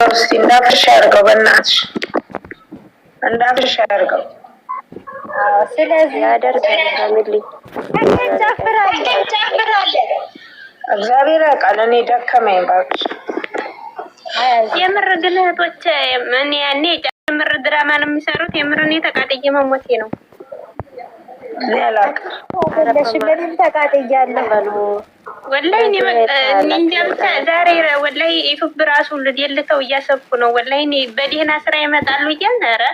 እስቲ እንዳፍሽ ያድርገው፣ በእናትሽ እንዳፍሽ ያድርገው። ስለዚህ ያደርጋል ፋሚሊ እግዚአብሔር ያውቃል። እኔ ደከመኝ እባክሽ። የምር ግን እህቶች ምን ያኔ የምር ድራማ ነው የሚሰሩት። የምር እኔ ተቃጥዬ መሞቴ ነው። ሌላክ ምንም ተቃጥያለሁ። ወላሂ እኔ እንጃ ብቻ ዛሬ ወላሂ ኢትዮጵያ ራሱ ልደልተው እያሰብኩ ነው። ወላሂ እኔ በደህና ስራ ይመጣሉ እያልን ኧረ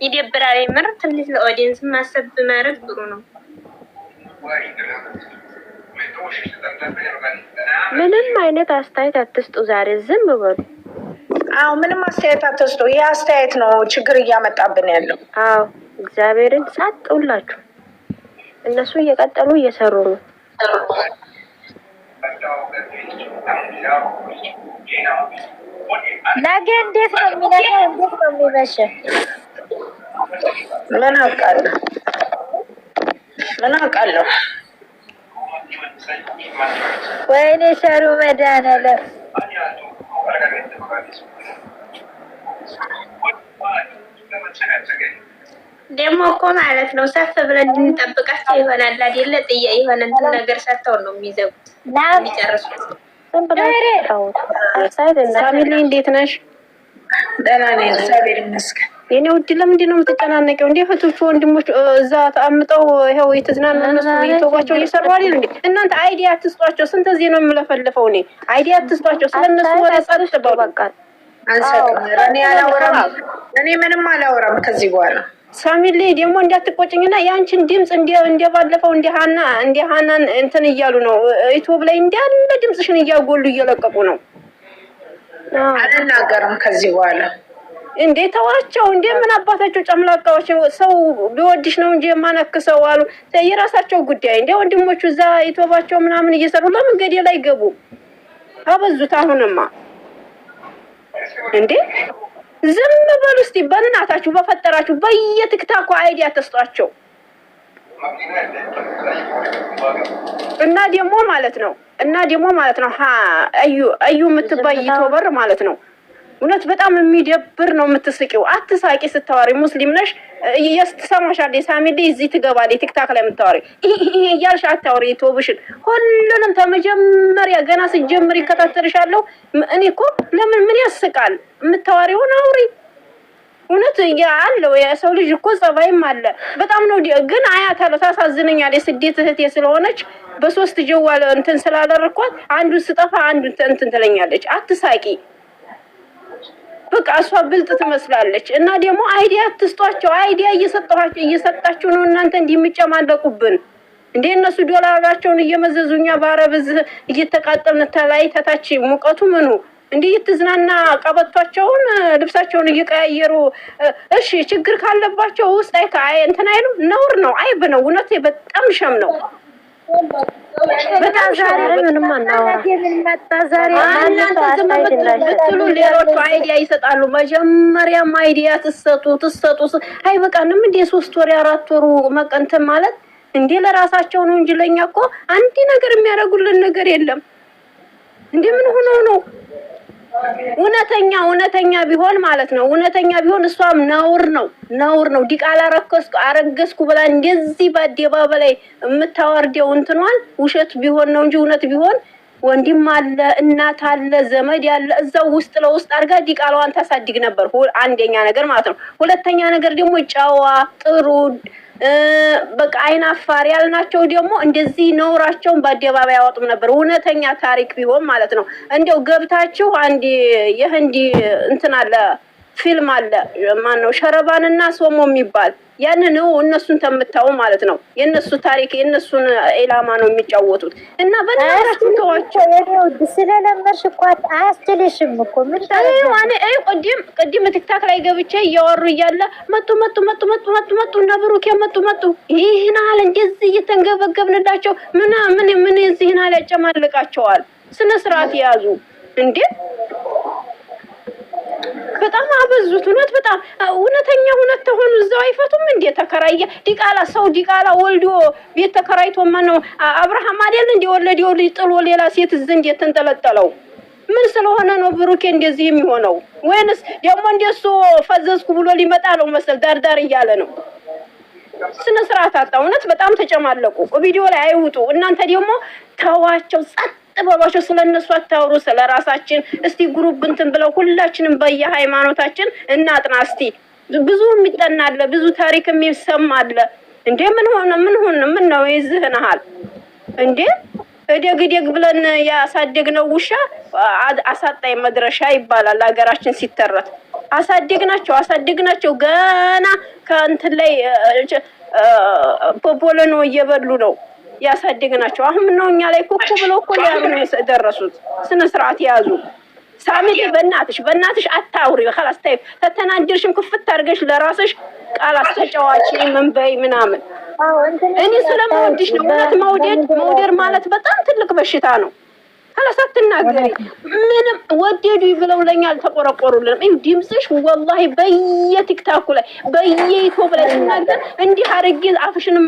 ይደብራል። የምር ትንሽ ለኦዲየንስ ማሰብ ማድረግ ጥሩ ነው። ምንም አይነት አስተያየት አትስጡ። ዛሬ ዝም በሉ። አዎ ምንም አስተያየት አትስጡ። ይሄ አስተያየት ነው ችግር እያመጣብን ያለው። አዎ እግዚአብሔርን ሳጥውላችሁ እነሱ እየቀጠሉ እየሰሩ ነው። ነገ እንዴት ነው የሚነገው? እንዴት ነው የሚመሸው? ምን አውቃለሁ ምን አውቃለሁ። ወይኔ ሸሩ መድኃኒዓለም ደግሞ እኮ ማለት ነው ሰፍ ብለን እንድንጠብቃቸው ይሆናል አይደለ? ጥያ የሆነ እንትን ነገር ሰጥተው ነው የሚዘጉት የሚጨርሱት። ፋሚሊ እንዴት ነሽ? ደህና ነኝ እግዚአብሔር ይመስገን። የኔ ውድ ለምንድን ነው የምትጨናነቀው? እንዴ እህቶቹ ወንድሞች እዛ ተአምጠው ይሄው የተዝናኑ እነሱ ይተዋቸው እየሰሩ አይደል እንዴ? እናንተ አይዲያ አትስጧቸው። ስንት ጊዜ ነው የምለፈልፈው እኔ? አይዲያ አትስጧቸው። ስለነሱ ወሬ ጸጥ በቃ አንሰጥም። እኔ አላወራም። እኔ ምንም አላወራም ከዚህ በኋላ ሳሚሌ ደግሞ እንዳትቆጭኝና ያንቺን ድምጽ እንደባለፈው እንደሃናን እንትን እያሉ ነው ዩቲዩብ ላይ እንዳለ ድምጽሽን እያጎሉ እየለቀቁ ነው። አልናገርም ከዚህ በኋላ እንዴ ተዋቸው። እንዴ ምን አባታቸው ጨምላቃዎች። ሰው ቢወድሽ ነው እንጂ የማነክሰው አሉ። የራሳቸው ጉዳይ። እንዴ ወንድሞቹ እዛ ዩቲዩባቸው ምናምን እየሰሩ ለምን ገደል ላይ ገቡ? አበዙት። አሁንማ እንዴ ዝም በሉ እስቲ በእናታችሁ በፈጠራችሁ። በየቲክታኩ አይዲያ ተስጧቸው እና ደግሞ ማለት ነው አዩ የምትባይ ዩቲዩበር ማለት ነው። እውነት በጣም የሚደብር ነው የምትስቂው። አትሳቂ ስታወሪ። ሙስሊም ነሽ እየስተሰማሻል። ሳሚሊ እዚህ ትገባለች ቲክታክ ላይ የምታወሪ እያልሽ አታወሪ። ዩቲዩብሽን ሁሉንም ተመጀመሪያ ገና ስጀምር ይከታተልሻለሁ። እኔ እኮ ለምን ምን ያስቃል? የምታወሪውን አውሪ። እውነት ያለው የሰው ልጅ እኮ ጸባይም አለ። በጣም ነው ግን አያታለሁ። ታሳዝነኛለች። ስደት እህቴ ስለሆነች በሶስት ጀዋል እንትን ስላደረኳት አንዱን ስጠፋ አንዱን እንትን ትለኛለች። አትሳቂ በቃ እሷ ብልጥ ትመስላለች። እና ደግሞ አይዲያ አትስጧቸው። አይዲያ እየሰጣችሁ ነው እናንተ እንዲምጨማለቁብን እንዴ። እነሱ ዶላራቸውን እየመዘዙኛ ባረብዝ እየተቃጠልን ተላይ ተታች ሙቀቱ ምኑ እንዴ እየተዝናና ቀበቷቸውን ልብሳቸውን እየቀያየሩ እሺ ችግር ካለባቸው ውስጥ አይ እንትን አይሉ ነውር ነው። አይብ ነው። እውነት በጣም ሸም ነው። በጣም ዛሬ ምንም አናወራ። ዛሬ እናንተ ሌሎቹ አይዲያ ይሰጣሉ። መጀመሪያም አይዲያ ትሰጡ አይበቃንም እንዴ? 3 ወር 4 ወሩ መቀንተን ማለት እንዴ ለራሳቸው ነው እንጂ ለኛ እኮ አንድ ነገር የሚያደርጉልን ነገር የለም። እንዴ ምን ሆኖ ነው? እውነተኛ ቢሆን ማለት ነው። እውነተኛ ቢሆን እሷም ነውር ነው። ዲቃላ አረገዝኩ ብላ እንደዚህ በአደባባይ ላይ የምታወርደው እንትኗን ውሸት ቢሆን ነው እንጂ እውነት ቢሆን ወንድም አለ እናት አለ ዘመድ ያለ እዛው ውስጥ ለውስጥ አድርጋ ዲቃላዋን ታሳድግ ነበር። አንደኛ ነገር ማለት ነው። ሁለተኛ ነገር ደግሞ ጨዋ ጥሩ በቃ አይን አፋር ያልናቸው ደግሞ እንደዚህ ነውራቸውን በአደባባይ ያወጡም ነበር። እውነተኛ ታሪክ ቢሆን ማለት ነው። እንደው ገብታችሁ አንድ የህንዲ እንትን አለ ፊልም አለ ማነው ሸረባንና ሶሞ የሚባል ያንን ነው እነሱን ተምታው ማለት ነው። የነሱ ታሪክ የነሱን ኢላማ ነው የሚጫወቱት። እና በእናታችሁ ተዋቸው። ስለለመርሽ እኮ አያስችልሽም እኮ ምን ታረጋለሽ? ቅድም ቲክታክ ላይ ገብቼ እያወሩ እያለ መጡ እና ብሩክ መጡ ይሄን አለ እንደዚህ እየተንገበገብንላቸው ምን እዚህን አለ ያጨማልቃቸዋል። ስነ ስርዓት ያዙ እንዴ! በጣም አበዙት። በጣም እውነተኛ ተሆኑ እዛው አይፈቱም እንዴ? ተከራየ ዲቃላ ወልዶ ቤት ተከራይቶ ማነው አብርሃም አይደል እንዴ ወለደው ልጅ ጥሎ ሌላ ሴት ዘንድ የተንጠለጠለው? ምን ስለሆነ ነው ብሩኬ እንደዚህ የሚሆነው? ወይንስ ደግሞ እንደሱ ፈዘዝኩ ብሎ ሊመጣ ነው መሰል ዳርዳር እያለ ነው? ስነ ስርዓት አጣ። እውነት በጣም ተጨማለቁ። ቪዲዮ ላይ አይውጡ። እናንተ ደግሞ ተዋቸው፣ ጸጥ በሏቸው። ስለነሱ አታውሩ፣ ስለራሳችን እስቲ ግሩፕ እንትን ብለው ሁላችንም በየሃይማኖታችን እናጥና እስቲ። ብዙ የሚጠናለ ብዙ ታሪክ የሚሰማለ እንዴ። ምን ነው ይዝህናል እንዴ? እደግ ብለን ያሳደግነው ውሻ አሳጣይ መድረሻ ይባላል ሀገራችን ሲተረት። አሳደግናቸው ገና ከእንትን ላይ ፖፖለኖ እየበሉ ነው ያሳደግናቸው። አሁን ነው እኛ ላይ ኩኩ ብሎ እኮ ያሉን የደረሱት። ስነ ስርዓት ያዙ። ሳሚት በእናትሽ አታውሪ። خلاص ታይ ተተናጀርሽም ክፍት አድርገሽ ለራስሽ ቃላት ተጫዋች ምን በይ ምናምን። እኔ ስለማወድሽ ነው። እውነት መውደድ ማለት በጣም ትልቅ በሽታ ነው። خلاص አትናገሪ። ምንም ወደዱ ብለው ለኛ አልተቆረቆሩልንም። ይሄ ድምጽሽ ወላሂ በየቲክታኩ ላይ በየዩቲዩብ ላይ ተናገር እንዲህ አርጌ አፍሽን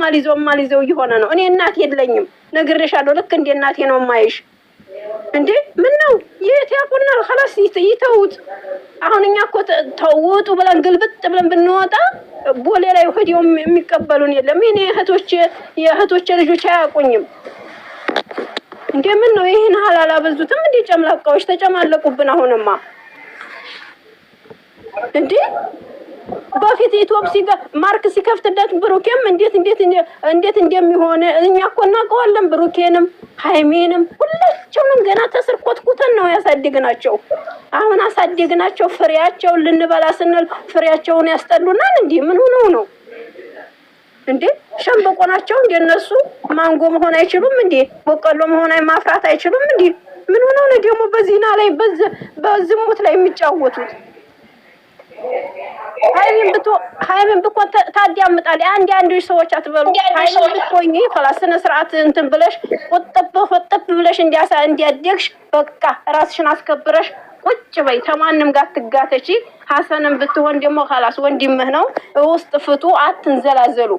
ማሊዘው እየሆነ ነው። እኔ እናት የለኝም ነግሬሻለሁ። ልክ እንደ እናቴ ነው ማይሽ እንዴ። ምን ነው የት ያቁናል? خلاص ይተውት። አሁን እኛ እኮ ተውጡ ብለን ግልብጥ ብለን ብንወጣ ቦሌ ላይ ሆዲው የሚቀበሉን የለም። እኔ የእህቶቼ ልጆች አያውቁኝም እንዴ። ምን ነው ይሄን ሐላላ በዙትም እንዴ? ጨምላቃዎች ተጨማለቁብን። አሁንማ እንዴ በፊት ኢትዮጵያ ማርክ ሲከፍትለት ብሩኬም እንዴት እንደሚሆን እኛ እኮ እናውቀዋለን። ብሩኬንም ሃይሜንም ሁላቸውንም ገና ተስርቆትኩተን ነው ያሳደግናቸው። አሁን አሳደግናቸው ፍሬያቸውን ልንበላ ስንል ፍሬያቸውን ያስጠሉናል። እንዴ ምን ሆነው ነው እንዴ? ሸምበቆ ናቸው እንደነሱ ማንጎ መሆን አይችሉም እንዴ? በቀሎ መሆን ማፍራት አይችሉም እንዴ? ምን ሆነው ነው ደግሞ በዚህና ላይ በዝሙት ላይ የሚጫወቱት? ሃይሜን ብኮ ታዲያምጣል። አንድ ሰዎች አትበሉ። ሃይሜን ብትሆኚ خلاص ስነ ስርዓት እንትን ብለሽ ወጥብ ብለሽ እንዲያደግሽ በቃ ራስሽን አስከብረሽ ቁጭ በይ። ተማንም ጋር ትጋተቺ። ሐሰንም ብትሆን ደግሞ خلاص ወንድምህ ነው። ውስጥ ፍቱ፣ አትንዘላዘሉ።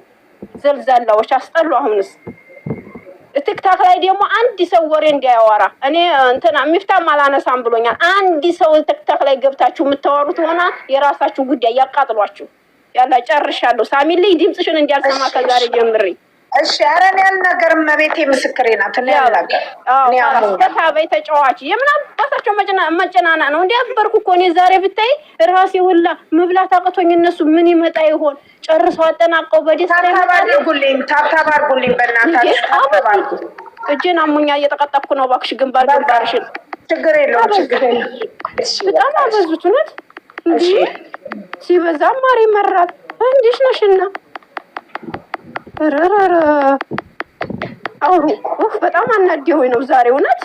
ዘልዛላዎች አስጠሉ። አሁንስ ቲክታክ ላይ ደግሞ አንድ ሰው ወሬ እንዲያወራ እኔ እንትና ሚፍታም አላነሳም ብሎኛል። አንድ ሰው ቲክታክ ላይ ገብታችሁ የምታወሩት ሆና የራሳችሁ ጉዳይ ያቃጥሏችሁ። ያላ ጨርሻለሁ። ሳሚልኝ ድምጽሽን እንዲያልሰማ ከዛሬ ጀምሪ። እሺ ኧረ እኔ አልናገርም። መቤቴ ምስክሬ ናት። እኔ አልናገርም። እኔ አሁን ተጫዋች የምናባታቸው መጨናና ነው። እንዲያበርኩ እኮ እኔ ዛሬ ብታይ ራሴ ሁላ መብላት አቅቶኝ እነሱ ምን ይመጣ ይሆን ጨርሰው አጠናቀው በደስታ ታባርጉልኝ በእናታችሁ። እጄን አሞኛ እየተቀጠፍኩ ነው። እባክሽ ግንባርሽን። ችግር የለውም። በጣም አበዙት እውነት። እንዴ ሲበዛ ማሪ መራት እንዴሽ ነሽና ረረረ አውሩ በጣም አናደኝ ነው ዛሬ እውነት።